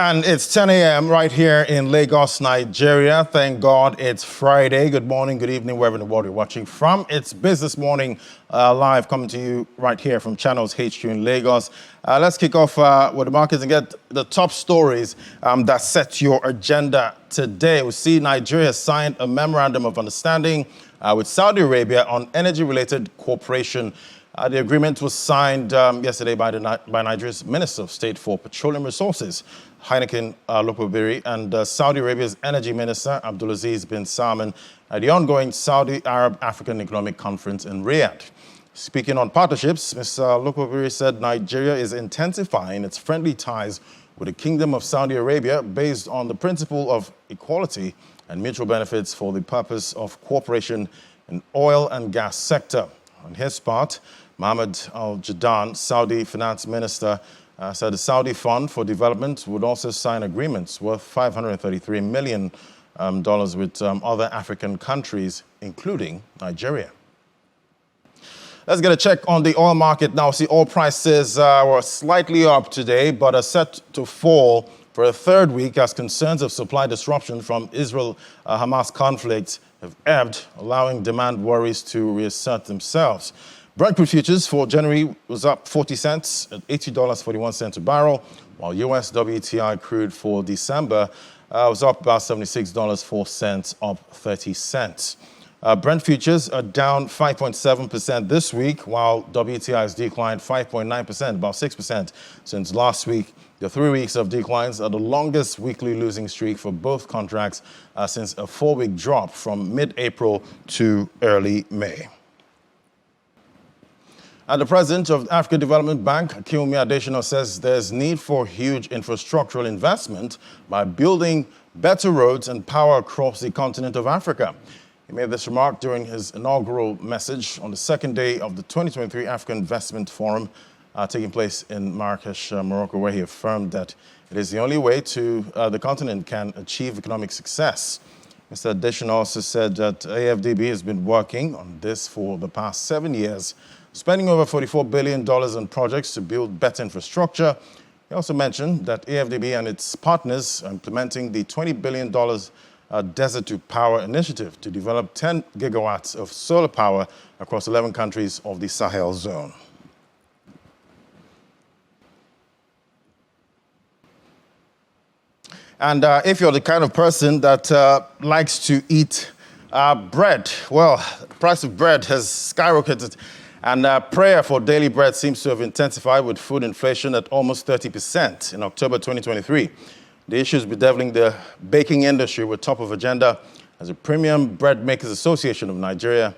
And it's 10 a.m. right here in Lagos, Nigeria. Thank God it's Friday. Good morning, good evening, wherever in the world you're watching from. It's Business Morning live coming to you right here from Channels HQ in Lagos. Let's kick off with the markets and get the top stories that set your agenda today. We see Nigeria signed a memorandum of understanding with Saudi Arabia on energy-related cooperation. The agreement was signed yesterday by Nigeria's Minister of State for Petroleum Resources, Heineken Lokobiri, and Saudi Arabia's Energy Minister, Abdulaziz bin Salman, at the ongoing Saudi Arab-African Economic Conference in Riyadh. Speaking on partnerships, Mr. Lokobiri said Nigeria is intensifying its friendly ties with the Kingdom of Saudi Arabia based on the principle of equality and mutual benefits for the purpose of cooperation in oil and gas sector. On his part, Mohammed Al-Jadaan, Saudi finance minister, said the Saudi Fund for Development would also sign agreements worth $533 million with other African countries, including Nigeria. Let's get a check on the oil market now. See, oil prices were slightly up today, but are set to fall for a third week as concerns of supply disruption from Israel-Hamas conflict have ebbed, allowing demand worries to reassert themselves. Brent crude futures for January was up 40 cents at $80.41 a barrel, while US WTI crude for December was up about $76.04, up 30 cents. Brent futures are down 5.7% this week, while WTI has declined 5.9%, about 6% since last week. The 3 weeks of declines are the longest weekly losing streak for both contracts since a 4-week drop from mid-April to early May. The president of the African Development Bank, Akinwumi Adesina, says there's need for huge infrastructural investment by building better roads and power across the continent of Africa. He made this remark during his inaugural message on the second day of the 2023 African Investment Forum taking place in Marrakesh, Morocco, where he affirmed that it is the only way to the continent can achieve economic success. Mr. Adesina also said that AFDB has been working on this for the past 7 years, spending over $44 billion on projects to build better infrastructure. He also mentioned that AFDB and its partners are implementing the $20 billion Desert to Power initiative to develop 10 gigawatts of solar power across 11 countries of the Sahel zone. And if you're the kind of person that likes to eat bread, well, the price of bread has skyrocketed. And prayer for daily bread seems to have intensified with food inflation at almost 30% in October 2023. The issue is bedeviling the baking industry with top of agenda as the Premium Bread Makers Association of Nigeria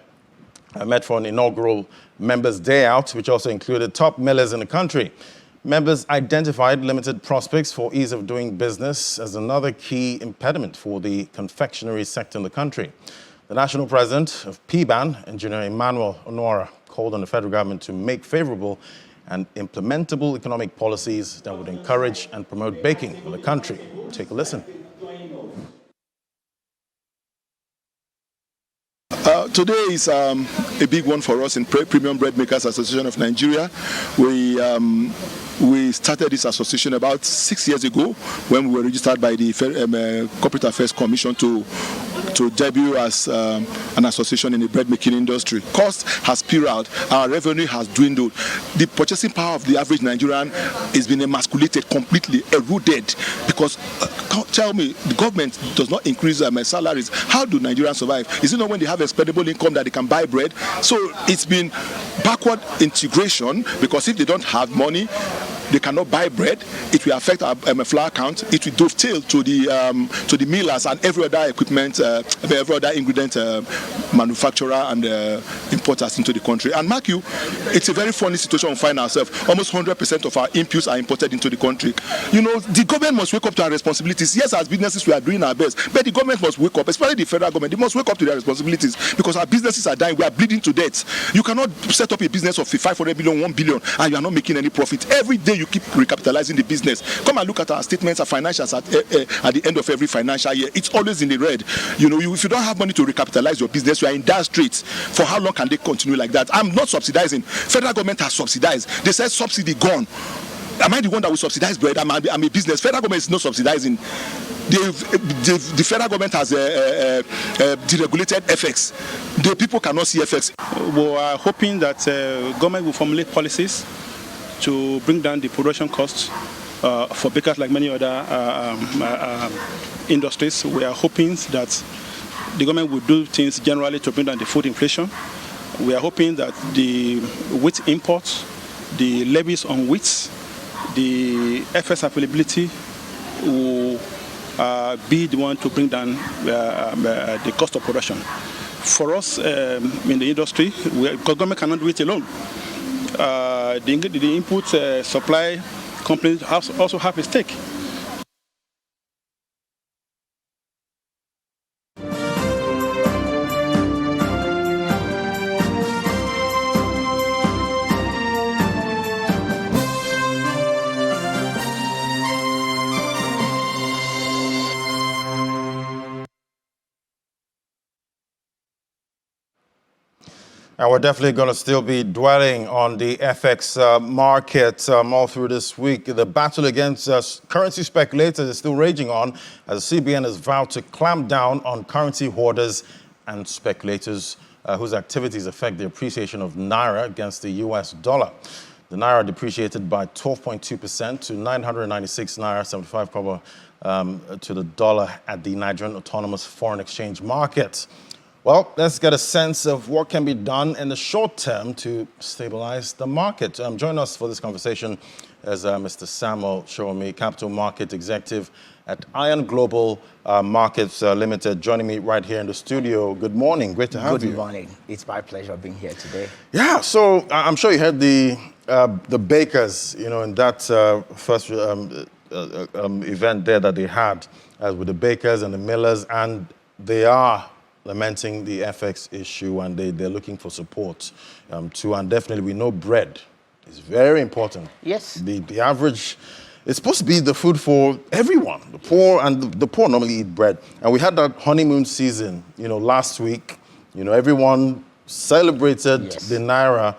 met for an inaugural Members' Day Out, which also included top millers in the country. Members identified limited prospects for ease of doing business as another key impediment for the confectionery sector in the country. The national president of PBAN, Engineer Emmanuel Onora, called on the federal government to make favorable and implementable economic policies that would encourage and promote baking in the country. Take a listen. Today is a big one for us in Premium Bread Makers Association of Nigeria. We started this association about 6 years ago when we were registered by the Corporate Affairs Commission to debut as an association in the bread making industry. Cost has spiraled, our revenue has dwindled. The purchasing power of the average Nigerian has been emasculated, completely eroded, because tell me, the government does not increase salaries. How do Nigerians survive? Is it not when they have expendable income that they can buy bread? So it's been backward integration, because if they don't have money, they cannot buy bread. It will affect our flour count. It will dovetail to the millers and every other equipment, every other ingredient manufacturer and importers into the country. And mark you, it's a very funny situation we find ourselves. Almost 100% of our inputs are imported into the country. You know, the government must wake up to our responsibilities. Yes, as businesses, we are doing our best, but the government must wake up, especially the federal government. They must wake up to their responsibilities, because our businesses are dying. We are bleeding to death. You cannot set up a business of 500 million, 1 billion, and you are not making any profit. Every day you keep recapitalizing the business. Come and look at our statements, our financials at the end of every financial year. It's always in the red. You know, if you don't have money to recapitalize your business, you are in dire straits. For how long can they continue like that? I'm not subsidizing. Federal government has subsidized. They said subsidy gone. Am I the one that will subsidize bread? I'm a business. Federal government is not subsidizing. The federal government has deregulated FX. The people cannot see FX. We are hoping that government will formulate policies to bring down the production costs for bakers like many other industries. We are hoping that the government will do things generally to bring down the food inflation. We are hoping that the wheat imports, the levies on wheat, the FS availability will be the one to bring down the cost of production. For us in the industry, because government cannot do it alone, the input supply companies also have a stake. And we're definitely going to still be dwelling on the FX market all through this week. The battle against currency speculators is still raging on as the CBN has vowed to clamp down on currency hoarders and speculators whose activities affect the appreciation of Naira against the US dollar. The Naira depreciated by 12.2% to 996 Naira 75 kobo to the dollar at the Nigerian Autonomous Foreign Exchange Market. Well, let's get a sense of what can be done in the short term to stabilize the market. Join us for this conversation as Mr. Samuel Showomi, Capital Market Executive at Iron Global Markets Limited, joining me right here in the studio. Good morning. Great to have you. Good morning. It's my pleasure being here today. Yeah, so I'm sure you heard the bakers, in that first event there that they had with the bakers and the millers, and they are lamenting the FX issue, and they're looking for support too. And definitely, we know bread is very important. Yes. The average, it's supposed to be the food for everyone. The poor, and the poor normally eat bread. And we had that honeymoon season, last week. Everyone celebrated the Naira,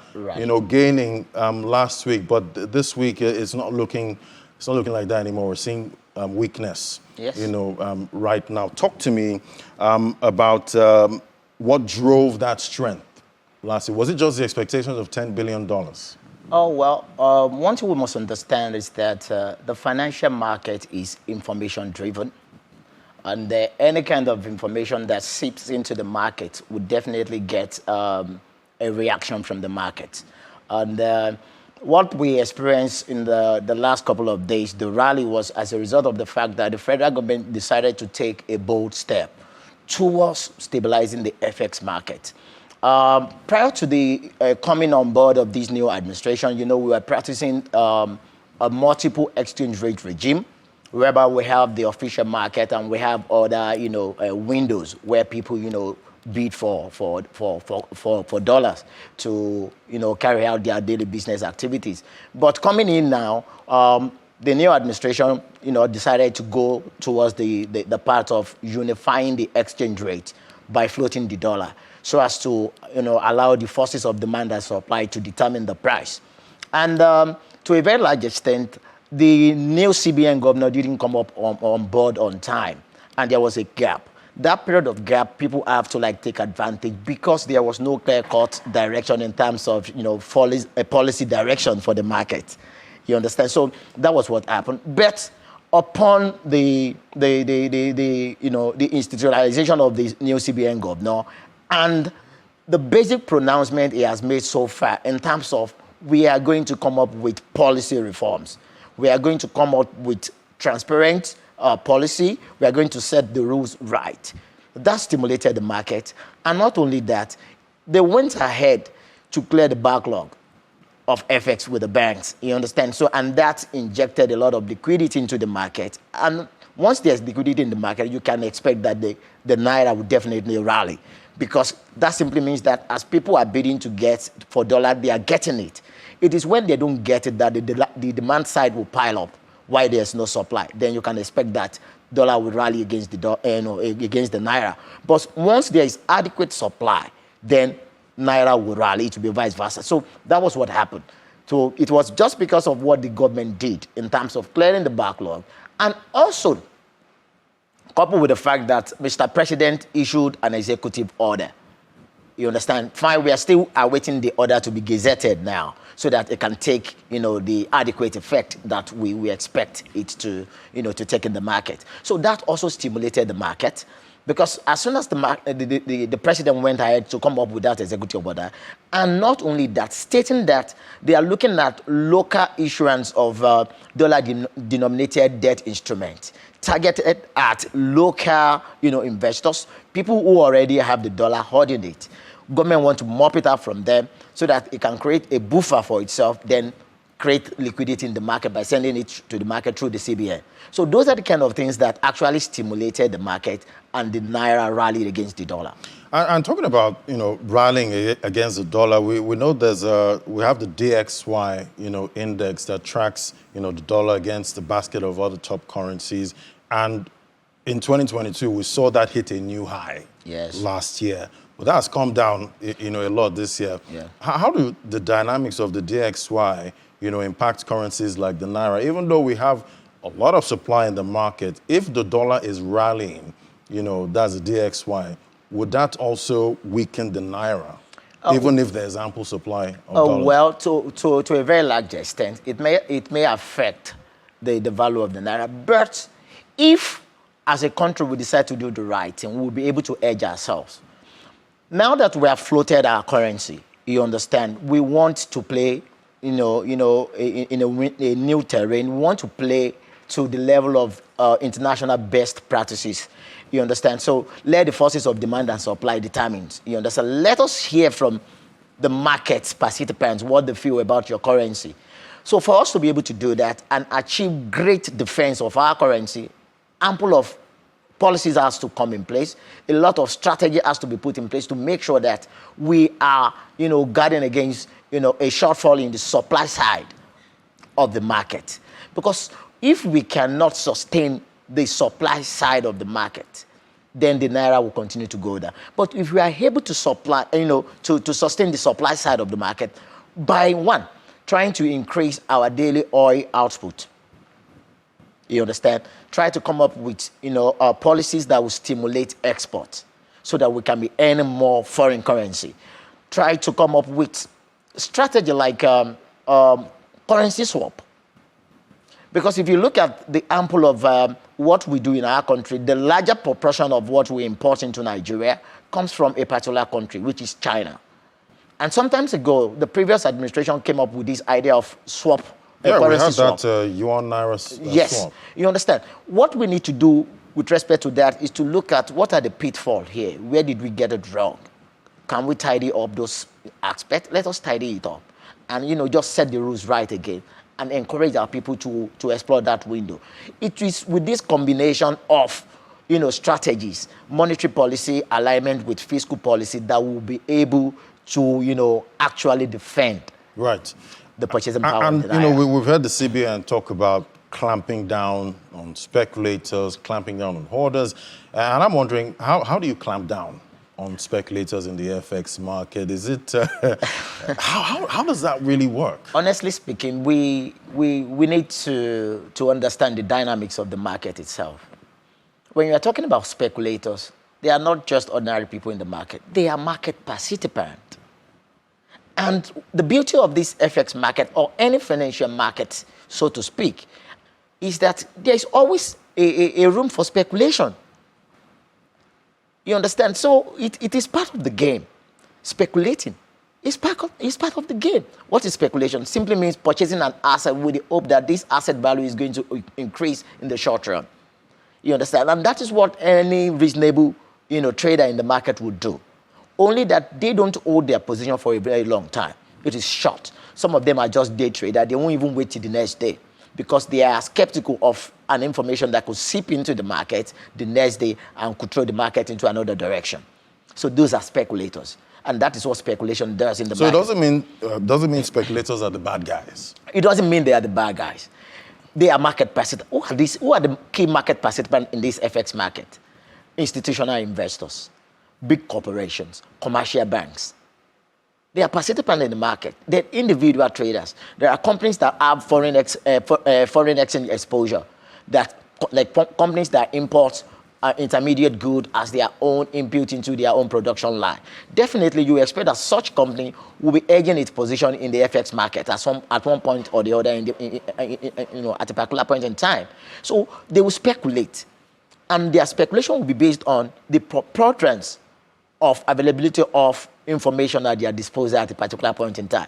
gaining last week. But this week, it's not looking like that anymore. We're seeing weakness. Yes. Right now. Talk to me about what drove that strength last year. Was it just the expectations of $10 billion? Oh, well, one thing we must understand is that the financial market is information-driven. And any kind of information that seeps into the market would definitely get a reaction from the market. And what we experienced in the last couple of days, the rally was as a result of the fact that the federal government decided to take a bold step towards stabilizing the FX market. Prior to the coming on board of this new administration, we were practicing a multiple exchange rate regime, whereby we have the official market and we have other, windows where people, bid for dollars to carry out their daily business activities. But coming in now, the new administration decided to go towards the path of unifying the exchange rate by floating the dollar, so as to allow the forces of demand and supply to determine the price. And to a very large extent, the new CBN governor didn't come up on board on time, and there was a gap. That period of gap, people have to take advantage because there was no clear-cut direction in terms of a policy direction for the market. You understand? So that was what happened. But upon the institutionalization of the new CBN governor and the basic pronouncement he has made so far in terms of we are going to come up with policy reforms, we are going to come up with transparent policy, we are going to set the rules right. That stimulated the market. And not only that, they went ahead to clear the backlog of FX with the banks, you understand? So, and that injected a lot of liquidity into the market. And once there's liquidity in the market, you can expect that the Naira will definitely rally, because that simply means that as people are bidding to get for dollar, they are getting it. It is when they don't get it that the demand side will pile up. Why there's no supply, then you can expect that dollar will rally against the against the Naira. But once there is adequate supply, then Naira will rally. It will be vice versa. So that was what happened. So it was just because of what the government did in terms of clearing the backlog, and also coupled with the fact that Mr. President issued an executive order. You understand? Fine, we are still awaiting the order to be gazetted now so that it can take, the adequate effect that we expect it to, to take in the market. So that also stimulated the market, because as soon as the president went ahead to come up with that executive order, and not only that, stating that they are looking at local issuance of dollar-denominated debt instruments targeted at local, investors, people who already have the dollar holding it. Government want to mop it up from them so that it can create a buffer for itself, then create liquidity in the market by sending it to the market through the CBN. So those are the kind of things that actually stimulated the market, and the Naira rallied against the dollar. And talking about, rallying against the dollar, we know we have the DXY, index that tracks, the dollar against the basket of other top currencies. And in 2022, we saw that hit a new high last year. But that's come down, a lot this year. Yeah. How do the dynamics of the DXY, impact currencies like the Naira? Even though we have a lot of supply in the market, if the dollar is rallying, that's the DXY, would that also weaken the Naira, even if there's ample supply of dollars? Well, to a very large extent, it may affect the value of the Naira. But if, as a country, we decide to do the right thing, we'll be able to edge ourselves. Now that we have floated our currency, you understand, we want to play, in a new terrain. We want to play to the level of international best practices. You understand? So let the forces of demand and supply determine. You understand? Let us hear from the market participants what they feel about your currency. So for us to be able to do that and achieve great defense of our currency, ample of policies has to come in place. A lot of strategy has to be put in place to make sure that we are, guarding against, a shortfall in the supply side of the market. Because if we cannot sustain the supply side of the market, then the Naira will continue to go down. But if we are able to supply, to sustain the supply side of the market by trying to increase our daily oil output. You understand? Try to come up with, policies that will stimulate export so that we can be earning more foreign currency. Try to come up with strategy like currency swap. Because if you look at the ample of what we do in our country, the larger proportion of what we import into Nigeria comes from a particular country, which is China. And sometimes ago, the previous administration came up with this idea of swap. Yeah, we had that yuan Naira swap. You understand? What we need to do with respect to that is to look at what are the pitfalls here. Where did we get it wrong? Can we tidy up those aspects? Let us tidy it up and, just set the rules right again and encourage our people to explore that window. It is with this combination of, strategies, monetary policy alignment with fiscal policy that will be able to, actually defend. Right. The purchasing power. And we've heard the CBN talk about clamping down on speculators, clamping down on hoarders. And I'm wondering, how do you clamp down on speculators in the FX market? Is it, how does that really work? Honestly speaking, we need to understand the dynamics of the market itself. When you are talking about speculators, they are not just ordinary people in the market. They are market participants. And the beauty of this FX market, or any financial market, so to speak, is that there is always a room for speculation. You understand? So it is part of the game. Speculating is part of the game. What is speculation? Simply means purchasing an asset with the hope that this asset value is going to increase in the short run. You understand? And that is what any reasonable, trader in the market would do. Only that they don't hold their position for a very long time. It is short. Some of them are just day traders. They won't even wait till the next day because they are skeptical of an information that could seep into the market the next day and could throw the market into another direction. So those are speculators. And that is what speculation does in the market. So it doesn't mean speculators are the bad guys. It doesn't mean they are the bad guys. They are market participants. Who are the key market participants in this FX market? Institutional investors, big corporations, commercial banks. They are participants in the market. They're individual traders. There are companies that have foreign exchange exposure, companies that import intermediate good as their own input into their own production line. Definitely, you expect that such company will be edging its position in the FX market at one point or the other, at a particular point in time. So they will speculate, and their speculation will be based on the preference of availability of information at their disposal at a particular point in time.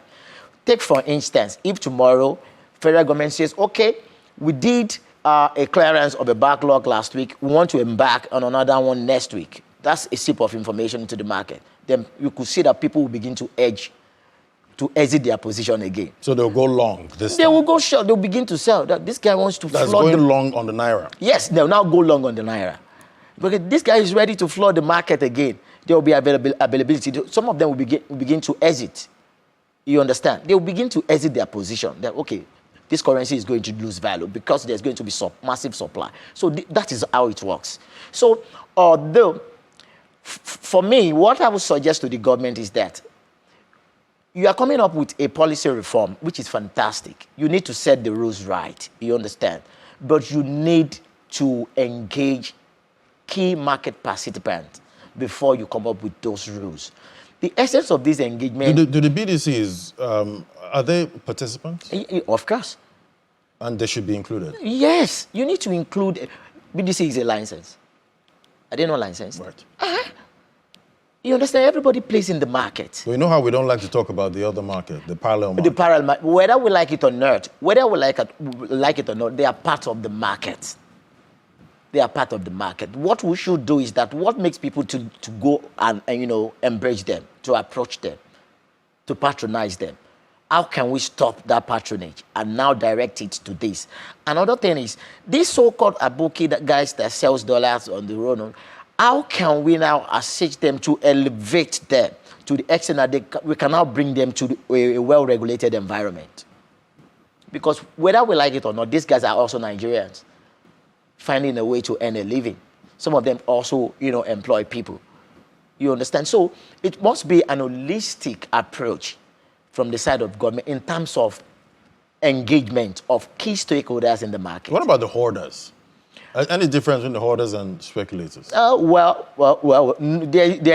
Take, for instance, if tomorrow federal government says, okay, we did a clearance of a backlog last week, we want to embark on another one next week. That's a sip of information into the market. Then you could see that people will begin to exit their position again. So they'll go long this They time. will go short. They'll begin to sell. That this guy wants to That's flood going long on the Naira. Yes, they'll now go long on the Naira. Because this guy is ready to flood the market again. There will be availability. Some of them will begin to exit. You understand? They will begin to exit their position. That, okay, this currency is going to lose value because there's going to be massive supply. So that is how it works. So although, for me, what I would suggest to the government is that you are coming up with a policy reform, which is fantastic. You need to set the rules right. You understand? But you need to engage key market participants before you come up with those rules. The essence of this engagement... Do the BDCs, are they participants? Of course. And they should be included? Yes, you need to include... BDC is a license. Are they not licensed? Right. You understand? Everybody plays in the market. So you know how we don't like to talk about the other market, the parallel market? The parallel market. Whether we like it or not, they are part of the market. They are part of the market. What we should do is that what makes people to go and embrace them, to approach them, to patronize them. How can we stop that patronage and now direct it to this? Another thing is, these so-called aboki guys that sells dollars on the road, how can we now assist them to elevate them to the extent that we can now bring them to a well-regulated environment? Because whether we like it or not, these guys are also Nigerians, finding a way to earn a living. Some of them also, employ people. You understand? So it must be an holistic approach from the side of government in terms of engagement of key stakeholders in the market. What about the hoarders? Any difference between the hoarders and speculators? There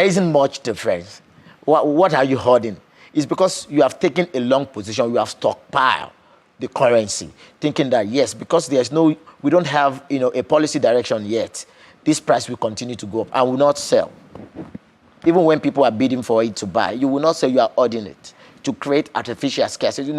isn't much difference. What are you hoarding? It's because you have taken a long position, you have stockpiled the currency, thinking that, yes, because we don't have, a policy direction yet, this price will continue to go up and will not sell. Even when people are bidding for it to buy, you will not say you are hoarding it to create artificial scarcity.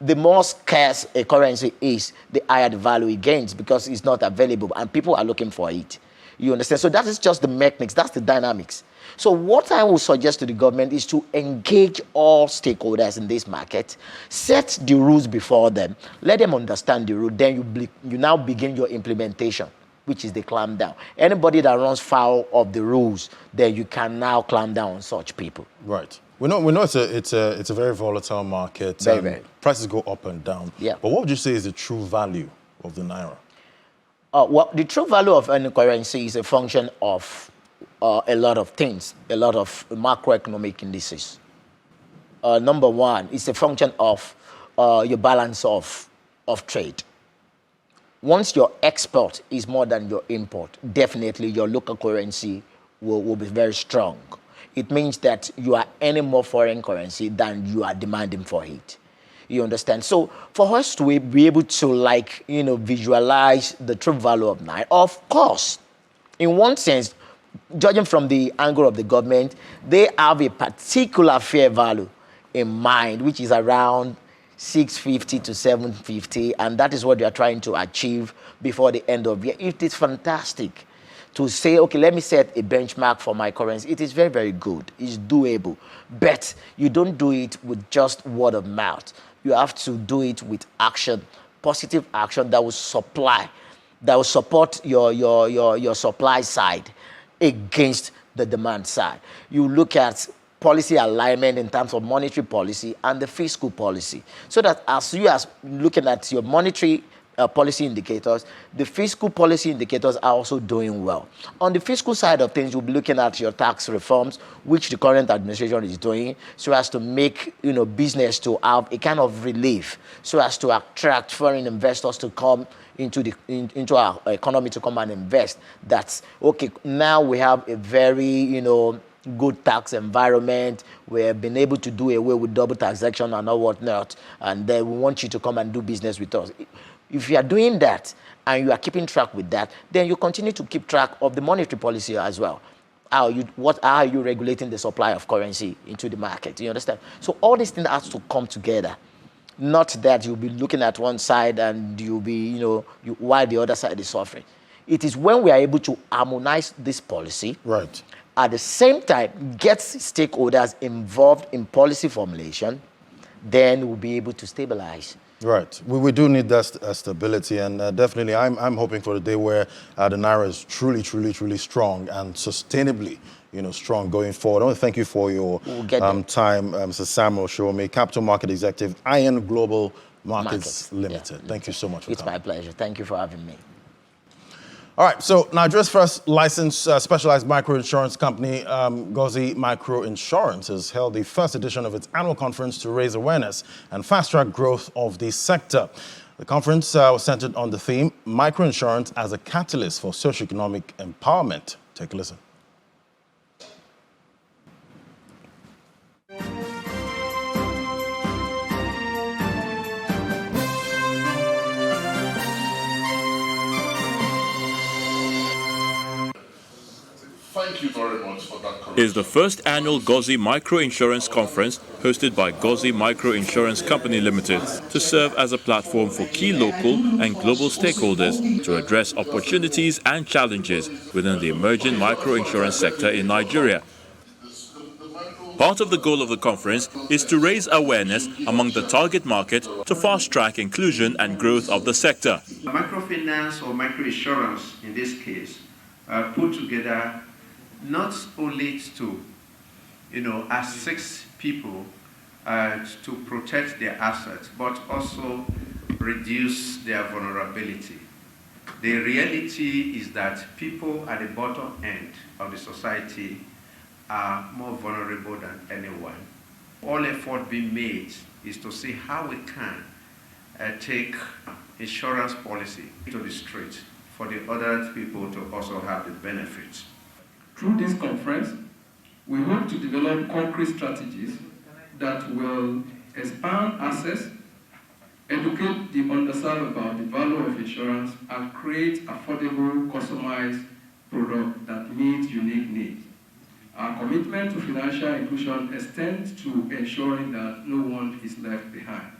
The more scarce a currency is, the higher the value it gains because it's not available and people are looking for it. You understand? So that is just the mechanics, that's the dynamics. So what I will suggest to the government is to engage all stakeholders in this market, set the rules before them, let them understand the rule, then you now begin your implementation, which is the clamp down. Anybody that runs foul of the rules, then you can now clamp down on such people. Right. We know it's a very volatile market. Very. Prices go up and down. Yeah. But what would you say is the true value of the Naira? Well, the true value of any currency is a function of a lot of things, a lot of macroeconomic indices. Number one, it's a function of your balance of trade. Once your export is more than your import, definitely your local currency will be very strong. It means that you are earning more foreign currency than you are demanding for it. You understand? So for us to be able to visualize the true value of Naira, of course, in one sense, judging from the angle of the government, they have a particular fair value in mind, which is around 650 to 750, and that is what they are trying to achieve before the end of the year. It is fantastic to say, okay, let me set a benchmark for my currency. It is very, very good. It's doable. But you don't do it with just word of mouth. You have to do it with action, positive action that will support your supply side against the demand side. You look at policy alignment in terms of monetary policy and the fiscal policy, so that as you are looking at your monetary policy indicators, the fiscal policy indicators are also doing well. On the fiscal side of things, you'll be looking at your tax reforms, which the current administration is doing, so as to make business to have a kind of relief, so as to attract foreign investors to come into our economy to come and invest. That's okay. Now we have a very good tax environment. We have been able to do away with double taxation and all whatnot, and then we want you to come and do business with us. If you are doing that and you are keeping track with that, then you continue to keep track of the monetary policy as well. How are you regulating the supply of currency into the market? You understand? So all these things have to come together. Not that you'll be looking at one side and you'll be, while the other side is suffering. It is when we are able to harmonize this policy, right, at the same time get stakeholders involved in policy formulation, then we'll be able to stabilize. Right. We do need that stability, and definitely I'm hoping for the day where the Naira is truly, truly, truly strong and sustainably strong going forward. I want to thank you for your time, Mr. Samuel Showme, Capital Market Executive, Iron Global Markets Limited. Yeah. Thank you so much for coming. It's my pleasure. Thank you for having me. All right, so Nigeria's first licensed specialized microinsurance company, Gozi Micro Insurance, has held the first edition of its annual conference to raise awareness and fast-track growth of the sector. The conference was centered on the theme, Microinsurance as a Catalyst for Socioeconomic Empowerment. Take a listen. Thank you very much for that correction. Is the first annual Gozi Micro Insurance Conference hosted by Gozi Micro Insurance Company Limited to serve as a platform for key local and global stakeholders to address opportunities and challenges within the emerging micro-insurance sector in Nigeria. Part of the goal of the conference is to raise awareness among the target market to fast-track inclusion and growth of the sector. Microfinance or microinsurance, in this case, put together not only to, assist people to protect their assets, but also reduce their vulnerability. The reality is that people at the bottom end of the society are more vulnerable than anyone. All effort being made is to see how we can take insurance policy to the street for the other people to also have the benefits. Through this conference, we hope to develop concrete strategies that will expand access, educate the underserved about the value of insurance, and create affordable, customized product that meets unique needs. Our commitment to financial inclusion extends to ensuring that no one is left behind.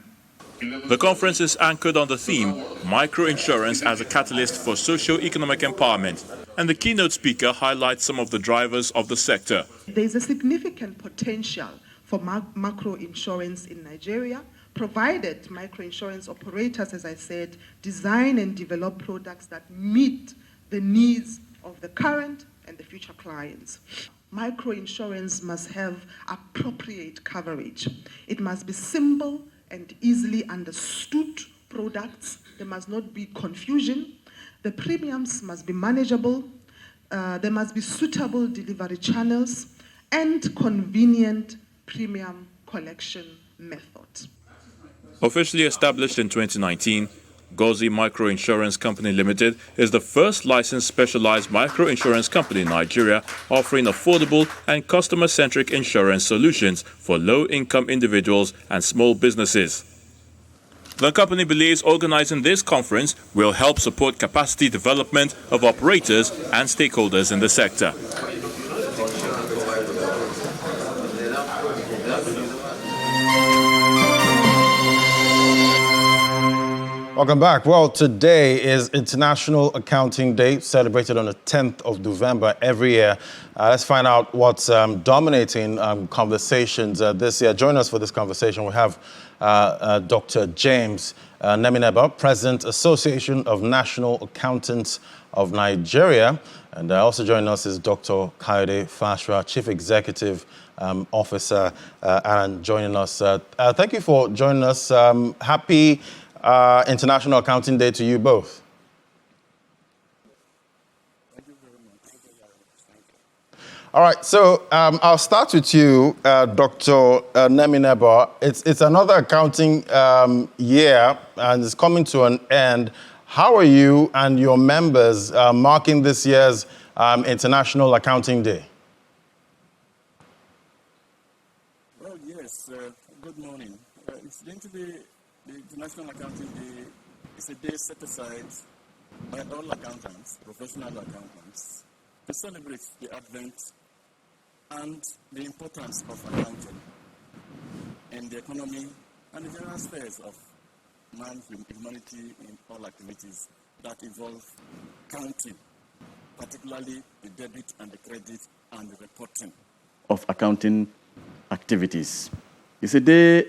The conference is anchored on the theme, Microinsurance as a Catalyst for Socio-Economic Empowerment, and the keynote speaker highlights some of the drivers of the sector. There is a significant potential for macro-insurance in Nigeria, provided microinsurance operators, as I said, design and develop products that meet the needs of the current and the future clients. Microinsurance must have appropriate coverage. It must be simple and easily understood products. There must not be confusion. The premiums must be manageable. There must be suitable delivery channels and convenient premium collection methods. Officially established in 2019, Gozi Micro Insurance Company Limited is the first licensed specialized micro-insurance company in Nigeria offering affordable and customer-centric insurance solutions for low-income individuals and small businesses. The company believes organizing this conference will help support capacity development of operators and stakeholders in the sector. Welcome back. Well, today is International Accounting Day, celebrated on the 10th of November every year. Let's find out what's dominating conversations this year. Join us for this conversation. We have Dr. James Nemineba, President, Association of National Accountants of Nigeria. And also joining us is Dr. Kayode Fashra, Chief Executive Officer, and joining us. Thank you for joining us. Happy International Accounting Day to you both. All right, so I'll start with you, Dr. Neminebo. It's another accounting year, and it's coming to an end. How are you and your members marking this year's International Accounting Day? Well, yes, good morning. It's going to be the International Accounting Day. It's a day set aside by all accountants, professional accountants, to celebrate the advent and the importance of accounting in the economy and the general spheres of man's humanity in all activities that involve counting, particularly the debit and the credit and the reporting of accounting activities. It's a day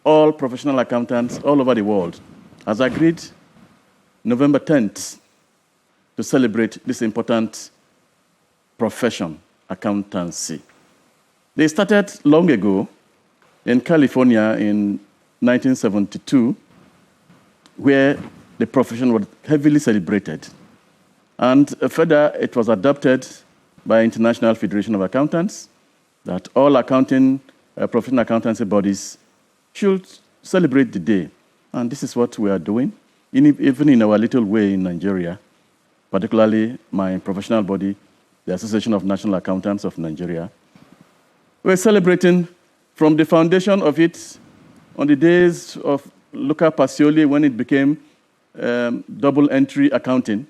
all professional accountants all over the world has agreed November 10th to celebrate this important profession, accountancy. They started long ago in California in 1972, where the profession was heavily celebrated. And further, it was adopted by International Federation of Accountants that all accounting, professional accountancy bodies should celebrate the day. And this is what we are doing, even in our little way in Nigeria, particularly my professional body, the Association of National Accountants of Nigeria. We're celebrating from the foundation of it on the days of Luca Pacioli when it became double entry accounting.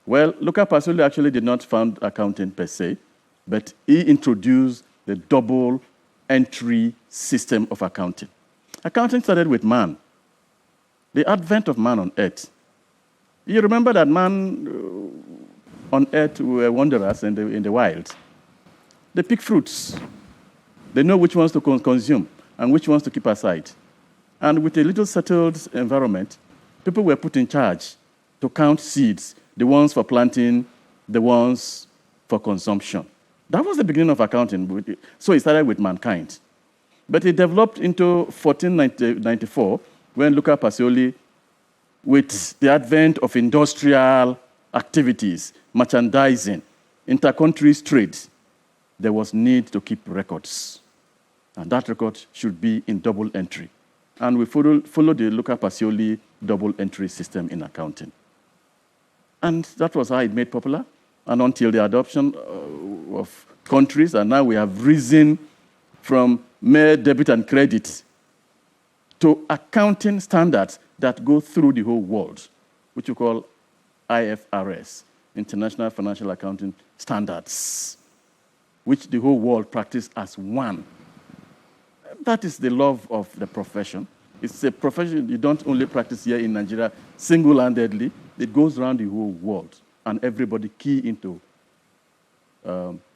Well, Luca Pacioli actually did not found accounting per se, but he introduced the double entry system of accounting. Accounting started with man, the advent of man on earth. You remember that man on earth were wanderers in the wild. They pick fruits. They know which ones to consume and which ones to keep aside. And with a little settled environment, people were put in charge to count seeds, the ones for planting, the ones for consumption. That was the beginning of accounting. So it started with mankind. But it developed into 1494 when Luca Pacioli, with the advent of industrial activities, merchandising, inter-country trade, there was need to keep records. And that record should be in double entry. And we follow the Luca Pacioli double entry system in accounting. And that was how it made popular. And until the adoption of countries, and now we have risen from mere debit and credit to accounting standards that go through the whole world, which we call IFRS, International Financial Accounting Standards, which the whole world practice as one. That is the love of the profession. It's a profession you don't only practice here in Nigeria single-handedly. It goes around the whole world, and everybody key into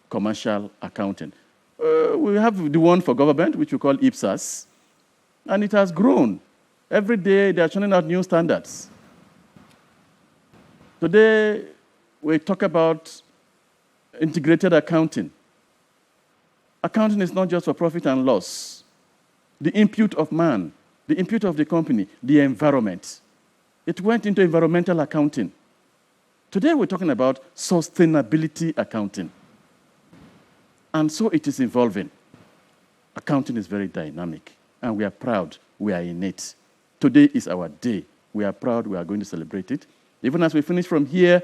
commercial accounting. We have the one for government, which we call IPSAS, and it has grown. Every day, they are churning out new standards. Today, we talk about integrated accounting. Accounting is not just for profit and loss. The input of man, the input of the company, the environment. It went into environmental accounting. Today, we're talking about sustainability accounting. And so it is evolving. Accounting is very dynamic, and we are proud we are in it. Today is our day. We are proud we are going to celebrate it. Even as we finish from here,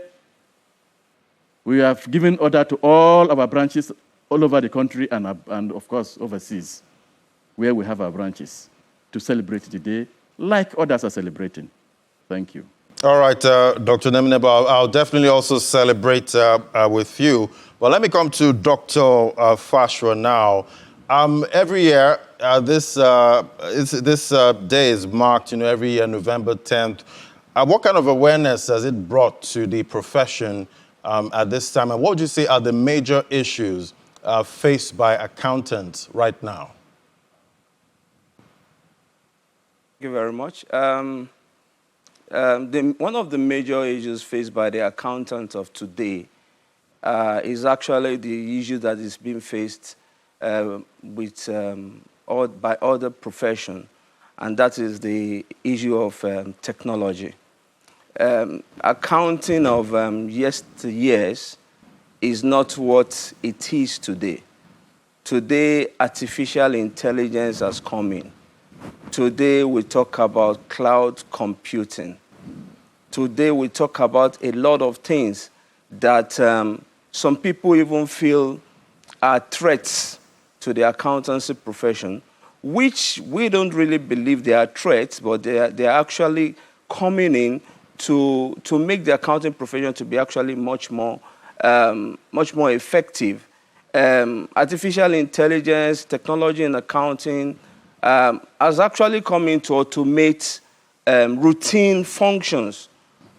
we have given order to all our branches all over the country and of course, overseas, where we have our branches, to celebrate the day like others are celebrating. Thank you. All right, Dr. Neminebo, I'll definitely also celebrate with you. Well, let me come to Dr. Fashwa now. Every year, this day is marked, every year, November 10th. What kind of awareness has it brought to the profession at this time? And what would you say are the major issues faced by accountants right now? Thank you very much. One of the major issues faced by the accountants of today is actually the issue that is being faced by other professions, and that is the issue of technology. Accounting of yesteryears is not what it is today. Today, artificial intelligence has come in. Today, we talk about cloud computing. Today, we talk about a lot of things that some people even feel are threats to the accountancy profession, which we don't really believe they are threats, but they are actually coming in to make the accounting profession to be actually much more effective. Artificial intelligence, technology in accounting has actually come in to automate routine functions,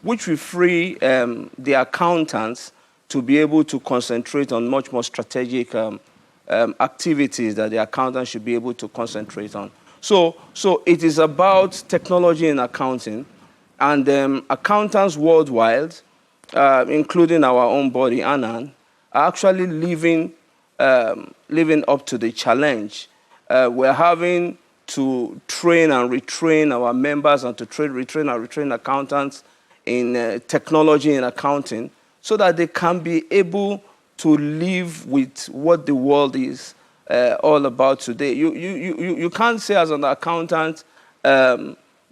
which will free the accountants to be able to concentrate on much more strategic activities that the accountant should be able to concentrate on. So it is about technology in accounting, and accountants worldwide, including our own body, ANAN, are actually living up to the challenge. We're having to train and retrain our members and to retrain accountants in technology and accounting so that they can be able to live with what the world is all about today. You can't say as an accountant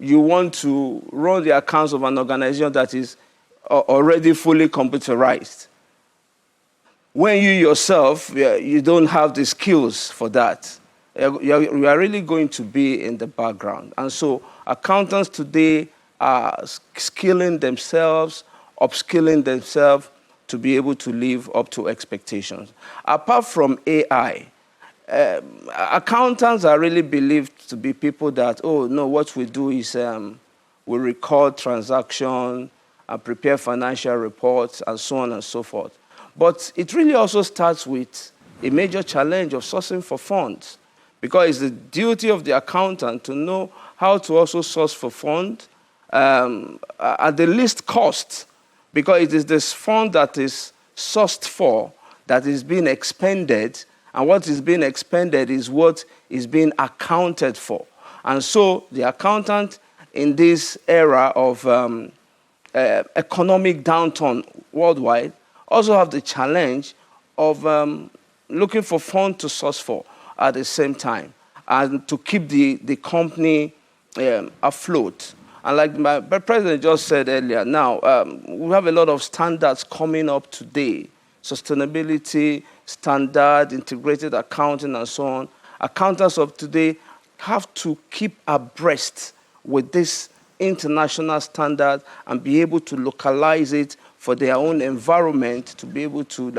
you want to run the accounts of an organization that is already fully computerized, when you yourself, you don't have the skills for that. You are really going to be in the background. And so accountants today are skilling themselves, upskilling themselves to be able to live up to expectations. Apart from AI, accountants are really believed to be people that, oh, no, what we do is we record transactions and prepare financial reports and so on and so forth. But it really also starts with a major challenge of sourcing for funds, because it's the duty of the accountant to know how to also source for funds at the least cost, because it is this fund that is sourced for that is being expended, and what is being expended is what is being accounted for. And so the accountant in this era of economic downturn worldwide also have the challenge of looking for funds to source for at the same time and to keep the company afloat. And like my president just said earlier, now we have a lot of standards coming up today, sustainability, standard, integrated accounting, and so on. Accountants of today have to keep abreast with this international standard and be able to localize it for their own environment to be able to,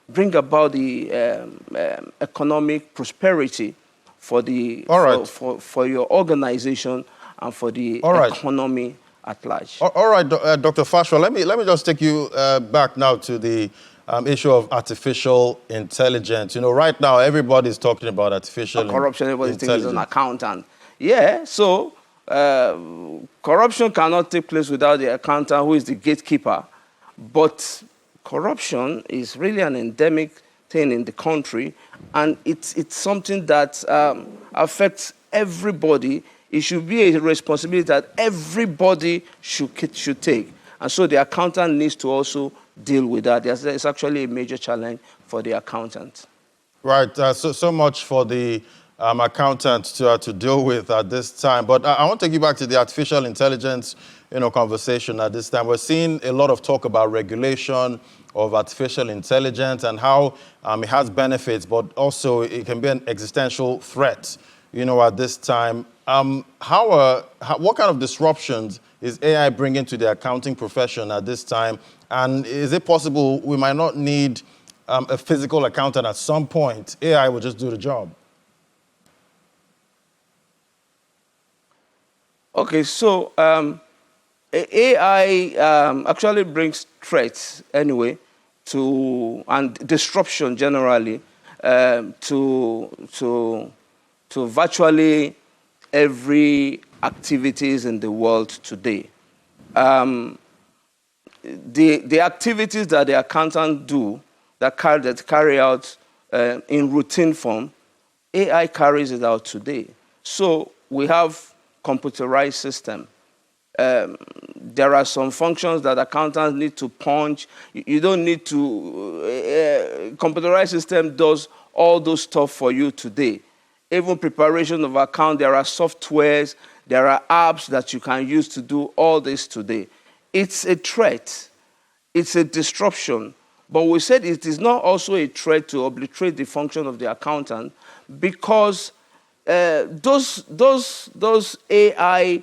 bring about the economic prosperity for the for your organization and for the economy at large. All right, Dr. Fashwa, let me just take you back now to the issue of artificial intelligence. You know, right now everybody's talking about artificial corruption. Everybody intelligence. thinks he's an accountant. Yeah, so corruption cannot take place without the accountant, who is the gatekeeper. But corruption is really an endemic thing in the country, and it's something that affects everybody. It should be a responsibility that everybody should take. And so the accountant needs to also deal with that. It's actually a major challenge for the accountant. Right, so much for the accountant to deal with at this time. But I want to take you back to the artificial intelligence conversation at this time. We're seeing a lot of talk about regulation of artificial intelligence and how it has benefits, but also it can be an existential threat, at this time. What kind of disruptions is AI bringing to the accounting profession at this time? And is it possible we might not need a physical accountant at some point? AI will just do the job. Okay, so AI actually brings threats anyway and disruption generally to virtually every activities in the world today. The activities that the accountant do that carry out in routine form, AI carries it out today. So we have computerized system. There are some functions that accountants need to punch. You don't need to, computerized system does all those stuff for you today. Even preparation of account, there are softwares, there are apps that you can use to do all this today. It's a threat, it's a disruption, but we said it is not also a threat to obliterate the function of the accountant, because those AI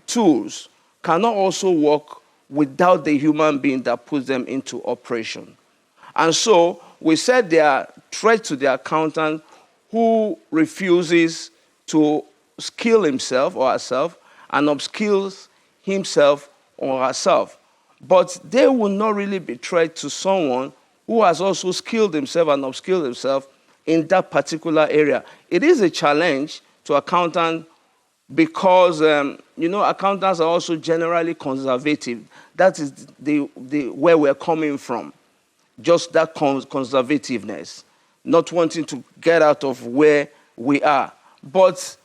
tools cannot also work without the human being that puts them into operation. And so we said they are threat to the accountant who refuses to skill himself or herself and upskills himself or herself. But they will not really be threat to someone who has also skilled himself and upskilled himself in that particular area. It is a challenge to accountants because, accountants are also generally conservative. That is where we're coming from, just that conservativeness, not wanting to get out of where we are. But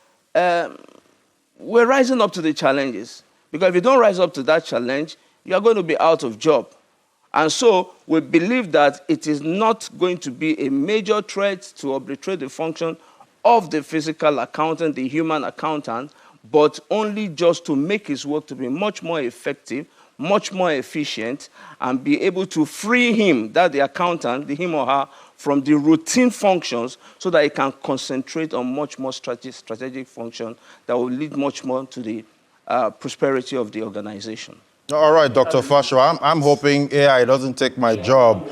we're rising up to the challenges, because if you don't rise up to that challenge, you are going to be out of job. And so we believe that it is not going to be a major threat to obliterate the function of the physical accountant, the human accountant, but only just to make his work to be much more effective, much more efficient, and be able to free him, that the accountant, him or her, from the routine functions so that he can concentrate on much more strategic function that will lead much more to the prosperity of the organization. All right, Dr. Fasho, I'm hoping AI doesn't take my job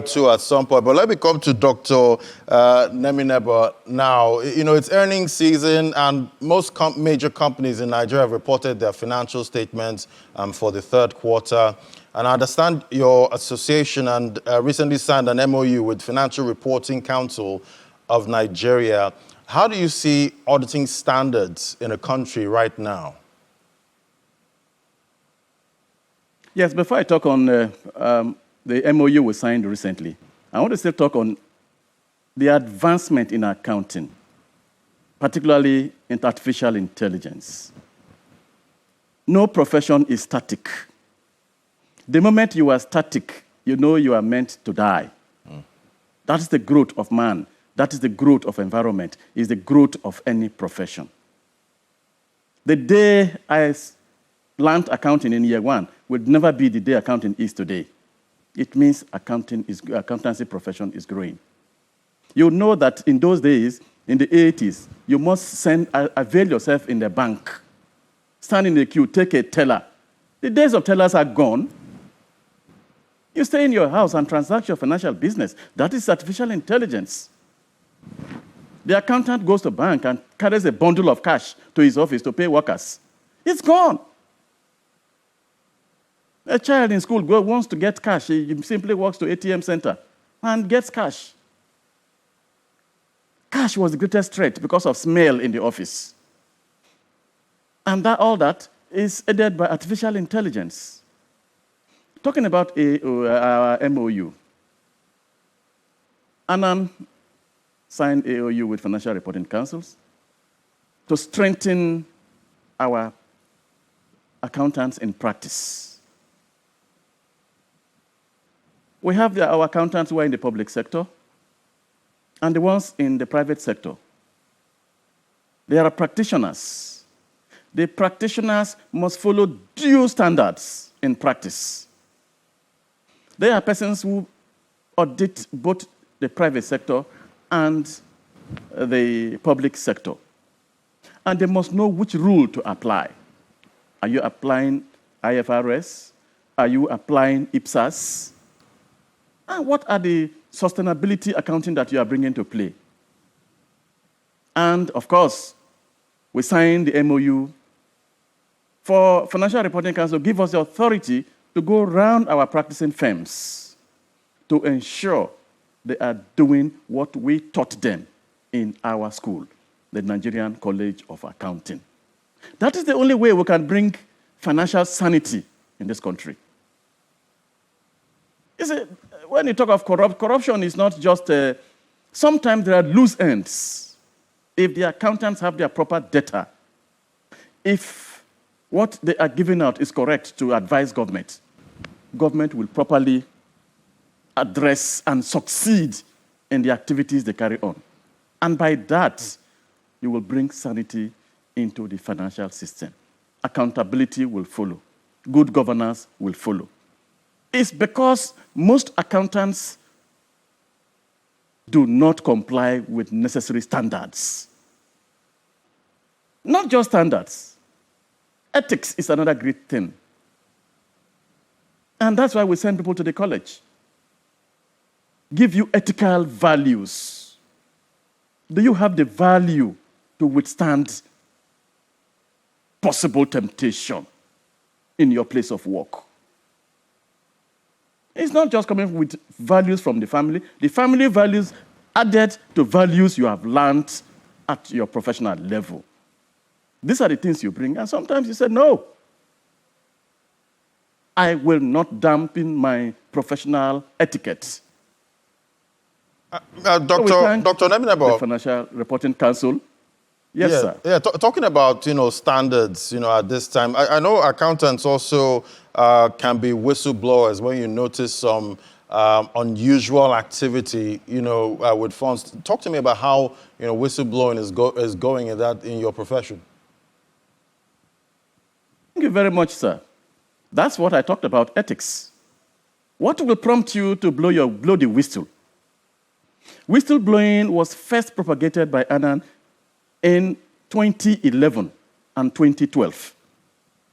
too at some point. But let me come to Dr. Nemineba now. It's earnings season, and most major companies in Nigeria have reported their financial statements for the third quarter. And I understand your association and recently signed an MOU with Financial Reporting Council of Nigeria. How do you see auditing standards in a country right now? Yes, before I talk on the MOU we signed recently, I want to still talk on the advancement in accounting, particularly in artificial intelligence. No profession is static. The moment you are static, you know you are meant to die. That is the growth of man. That is the growth of environment, is the growth of any profession. The day I learned accounting in year one would never be the day accounting is today. It means accountancy profession is growing. You know that in those days, in the 80s, you must avail yourself in the bank, stand in the queue, take a teller. The days of tellers are gone. You stay in your house and transact your financial business. That is artificial intelligence. The accountant goes to the bank and carries a bundle of cash to his office to pay workers. It's gone. A child in school wants to get cash. He simply walks to ATM center and gets cash. Cash was the greatest threat because of smell in the office. And all that is aided by artificial intelligence. Talking about our MOU, Annan signed AOU with Financial Reporting Councils to strengthen our accountants in practice. We have our accountants who are in the public sector and the ones in the private sector. They are practitioners. The practitioners must follow due standards in practice. They are persons who audit both the private sector and the public sector. And they must know which rule to apply. Are you applying IFRS? Are you applying IPSAS? And what are the sustainability accounting that you are bringing to play? And of course, we signed the MOU for Financial Reporting Council to give us the authority to go around our practicing firms to ensure they are doing what we taught them in our school, the Nigerian College of Accounting. That is the only way we can bring financial sanity in this country. You see, when you talk of corruption is not just, sometimes there are loose ends. If the accountants have their proper data, if what they are giving out is correct to advise government, government will properly address and succeed in the activities they carry on. And by that, you will bring sanity into the financial system. Accountability will follow. Good governance will follow. It's because most accountants do not comply with necessary standards. Not just standards. Ethics is another great thing. And that's why we send people to the college. Give you ethical values. Do you have the value to withstand possible temptation in your place of work? It's not just coming with values from the family values added to values you have learned at your professional level. These are the things you bring, and sometimes you say, no, I will not dampen my professional etiquette. Dr. Naminebo, the Financial Reporting Council. Yes, sir. Yeah, talking about, standards, at this time, I know accountants also can be whistleblowers when you notice some unusual activity, with funds. Talk to me about how, whistleblowing is going in your profession. Thank you very much, sir. That's what I talked about, ethics. What will prompt you to blow the whistle? Whistleblowing was first propagated by Annan in 2011 and 2012.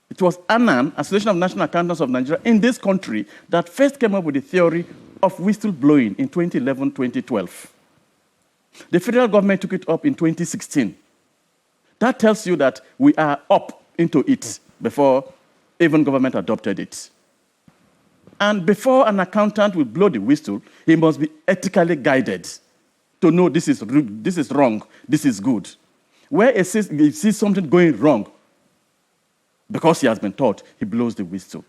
It was Annan, Association of National Accountants of Nigeria, in this country that first came up with the theory of whistleblowing in 2011-2012. The federal government took it up in 2016. That tells you that we are up into it before even government adopted it. And before an accountant will blow the whistle, he must be ethically guided to know this is wrong, this is good. Where he sees something going wrong, because he has been taught, he blows the whistle.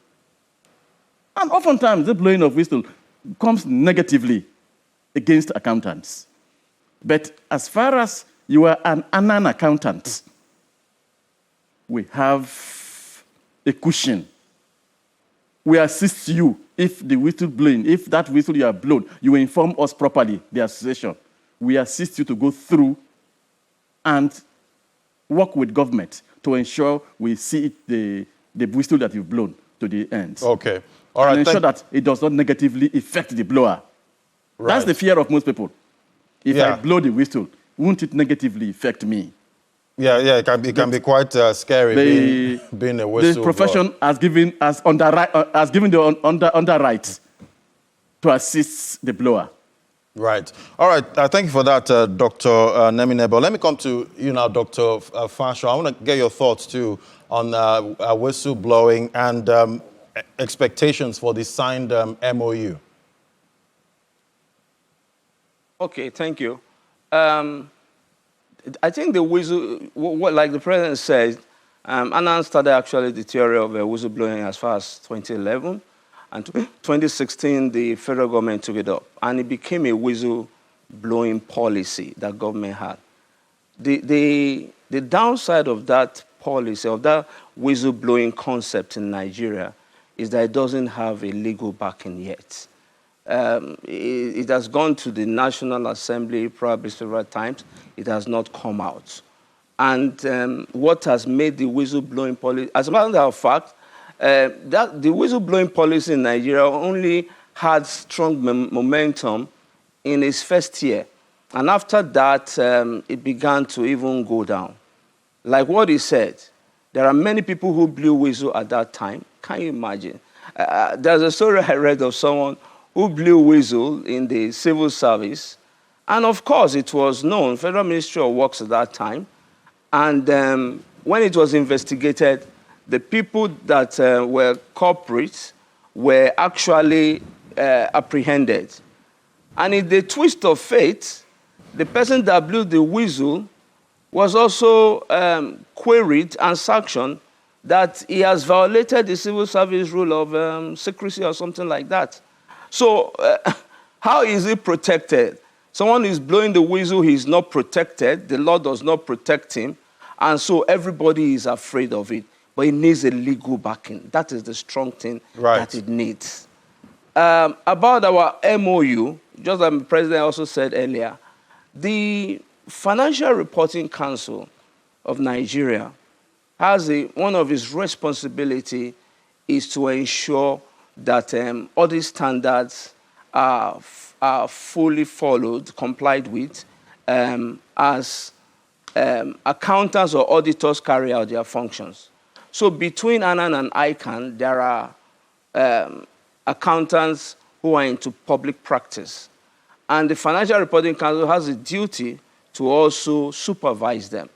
And oftentimes, the blowing of whistle comes negatively against accountants. But as far as you are an Annan accountant, we have a cushion. We assist you if the whistle blowing, if that whistle you have blown, you inform us properly, the association. We assist you to go through and work with government to ensure we see the whistle that you've blown to the end. Okay. All right. And ensure that it does not negatively affect the blower. Right. That's the fear of most people. If I blow the whistle, won't it negatively affect me? Yeah, it can be quite scary being a whistleblower. The profession has given the underright to assist the blower. Right. All right. Thank you for that, Dr. Naminebo. Let me come to you now, Dr. Fashaw. I want to get your thoughts, too, on whistleblowing and expectations for the signed MOU. Okay, thank you. I think the whistle, like the president said, Annan started actually the theory of whistleblowing as far as 2011. And 2016, the federal government took it up. And it became a whistleblowing policy that government had. The downside of that policy, of that whistleblowing concept in Nigeria, is that it doesn't have a legal backing yet. It has gone to the National Assembly probably several times. It has not come out. And what has made the whistleblowing policy, as a matter of fact, the whistleblowing policy in Nigeria only had strong momentum in its first year. And after that, it began to even go down. Like what he said, there are many people who blew whistle at that time. Can you imagine? There's a story I read of someone who blew whistle in the civil service. And of course, it was known, Federal Ministry of Works at that time. And when it was investigated, the people that were culprits were actually apprehended. And in the twist of fate, the person that blew the whistle was also queried and sanctioned that he has violated the civil service rule of secrecy or something like that. So how is he protected? Someone is blowing the whistle, he's not protected. The law does not protect him. And so everybody is afraid of it. But it needs a legal backing. That is the strong thing that it needs. About our MOU, just like the President also said earlier, the Financial Reporting Council of Nigeria has one of its responsibility is to ensure that audit standards are fully followed, complied with, as accountants or auditors carry out their functions. So between ANAN and ICANN, there are accountants who are into public practice. And the Financial Reporting Council has a duty to also supervise them.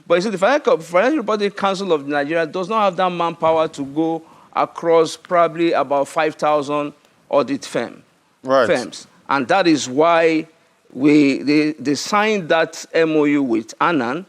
But you see, the Financial Reporting Council of Nigeria does not have that manpower to go across probably about 5,000 audit firms. And that is why they signed that MOU with ANAN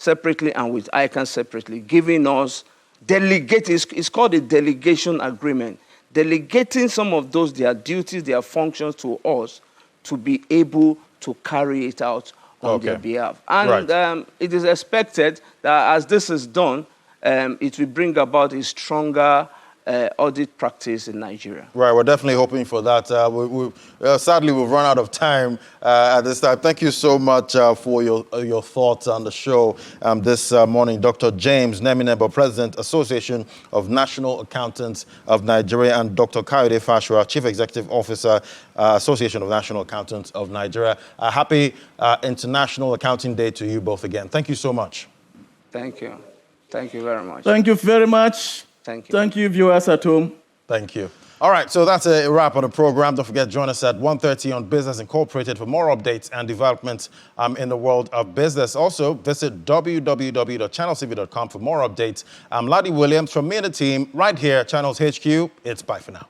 separately and with ICANN separately, giving us it's called a delegation agreement, delegating some of those, their duties, their functions to us to be able to carry it out on their behalf. And it is expected that as this is done, it will bring about a stronger audit practice in Nigeria. Right, we're definitely hoping for that. Sadly, we've run out of time at this time. Thank you so much for your thoughts on the show this morning. Dr. James Neminebo, President, Association of National Accountants of Nigeria, and Dr. Kayode Fashua, Chief Executive Officer, Association of National Accountants of Nigeria. Happy International Accounting Day to you both again. Thank you so much. Thank you. Thank you very much. Thank you very much. Thank you. Thank you, viewers at home. Thank you. All right, so that's a wrap on the program. Don't forget, join us at 1:30 on Business Incorporated for more updates and developments in the world of business. Also, visit www.channelcv.com for more updates. I'm Ladi Williams from me and the team right here at Channels HQ. It's bye for now.